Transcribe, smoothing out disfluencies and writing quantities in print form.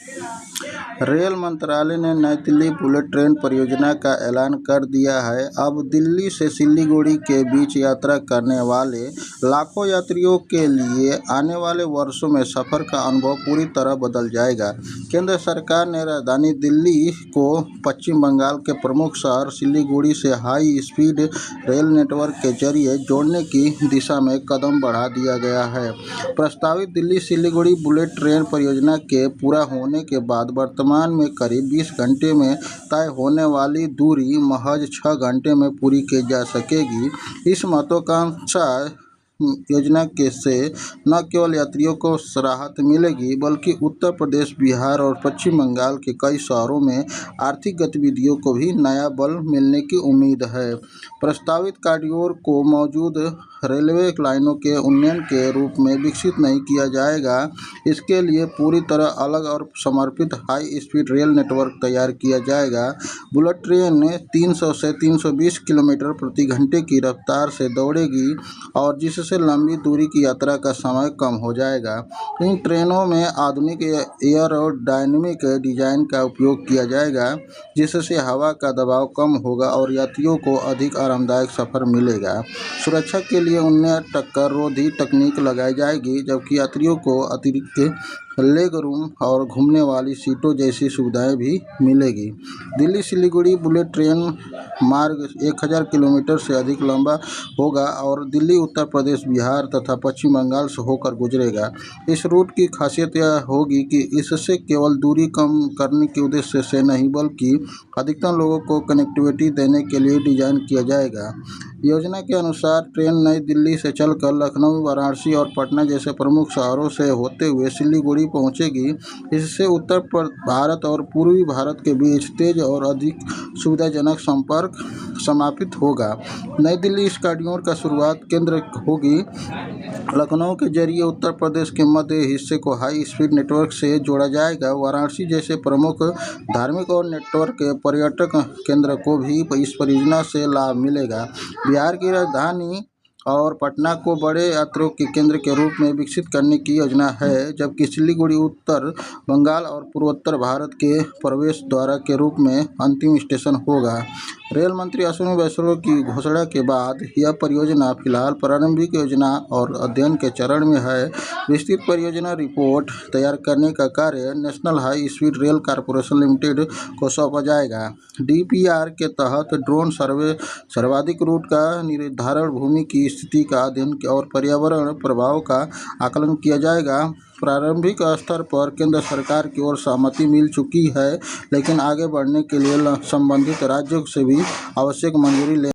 Rail मंत्रालय ने नई दिल्ली बुलेट ट्रेन परियोजना का ऐलान कर दिया है। अब दिल्ली से सिलीगुड़ी के बीच यात्रा करने वाले लाखों यात्रियों के लिए आने वाले वर्षों में सफ़र का अनुभव पूरी तरह बदल जाएगा। केंद्र सरकार ने राजधानी दिल्ली को पश्चिम बंगाल के प्रमुख शहर सिलीगुड़ी से हाई स्पीड रेल नेटवर्क के जरिए जोड़ने की दिशा में कदम बढ़ा दिया गया है। प्रस्तावित दिल्ली सिलीगुड़ी बुलेट ट्रेन परियोजना के पूरा होने के बाद वर्तमान में करीब 20 घंटे में तय होने वाली दूरी महज 6 घंटे में पूरी की जा सकेगी। इस महत्वाकांक्षी योजना से न केवल यात्रियों को राहत मिलेगी, बल्कि उत्तर प्रदेश, बिहार और पश्चिम बंगाल के कई शहरों में आर्थिक गतिविधियों को भी नया बल मिलने की उम्मीद है। प्रस्तावित कॉरिडोर को मौजूद रेलवे लाइनों के उन्नयन के रूप में विकसित नहीं किया जाएगा। इसके लिए पूरी तरह अलग और समर्पित हाई स्पीड रेल नेटवर्क तैयार किया जाएगा। बुलेट ट्रेन 300 से 320 किलोमीटर प्रति घंटे की रफ्तार से दौड़ेगी और जिससे लंबी दूरी की यात्रा का समय कम हो जाएगा। इन ट्रेनों में आधुनिक एयरोडायनेमिक डिजाइन का उपयोग किया जाएगा, जिससे हवा का दबाव कम होगा और यात्रियों को अधिक आरामदायक सफ़र मिलेगा। सुरक्षा के लिए उन्हें टक्कर रोधी तकनीक लगाई जाएगी, जबकि यात्रियों को अतिरिक्त लेग रूम और घूमने वाली सीटों जैसी सुविधाएं भी मिलेगी। दिल्ली सिलीगुड़ी बुलेट ट्रेन मार्ग 1000 किलोमीटर से अधिक लंबा होगा और दिल्ली, उत्तर प्रदेश, बिहार तथा पश्चिम बंगाल से होकर गुजरेगा। इस रूट की खासियत यह होगी कि इससे केवल दूरी कम करने के उद्देश्य से नहीं, बल्कि अधिकतम लोगों को कनेक्टिविटी देने के लिए डिज़ाइन किया जाएगा। योजना के अनुसार ट्रेन नई दिल्ली से चलकर लखनऊ, वाराणसी और पटना जैसे प्रमुख शहरों से होते हुए सिलीगुड़ी पहुंचेगी। इससे उत्तर भारत और पूर्वी भारत के बीच तेज और अधिक सुविधाजनक संपर्क स्थापित होगा। नई दिल्ली इस कॉरिडोर का शुरुआत केंद्र होगी। लखनऊ के जरिए उत्तर प्रदेश के मध्य हिस्से को हाई स्पीड नेटवर्क से जोड़ा जाएगा। वाराणसी जैसे प्रमुख धार्मिक और नेटवर्क पर्यटक केंद्र को भी इस परियोजना से लाभ मिलेगा। बिहार की राजधानी और पटना को बड़े यात्रियों के केंद्र के रूप में विकसित करने की योजना है, जबकि सिलीगुड़ी उत्तर बंगाल और पूर्वोत्तर भारत के प्रवेश द्वार के रूप में अंतिम स्टेशन होगा। रेल मंत्री अश्विनी वैष्णव की घोषणा के बाद यह परियोजना फिलहाल प्रारंभिक योजना और अध्ययन के चरण में है। विस्तृत परियोजना रिपोर्ट तैयार करने का कार्य national high speed rail corporation limited को सौंपा जाएगा। DPR के तहत ड्रोन सर्वे, सर्वाधिक रूट का निर्धारण, भूमि की स्थिति का अध्ययन और पर्यावरण प्रभाव का आकलन किया जाएगा। प्रारंभिक स्तर पर केंद्र सरकार की ओर सहमति मिल चुकी है, लेकिन आगे बढ़ने के लिए संबंधित राज्यों से भी आवश्यक मंजूरी ले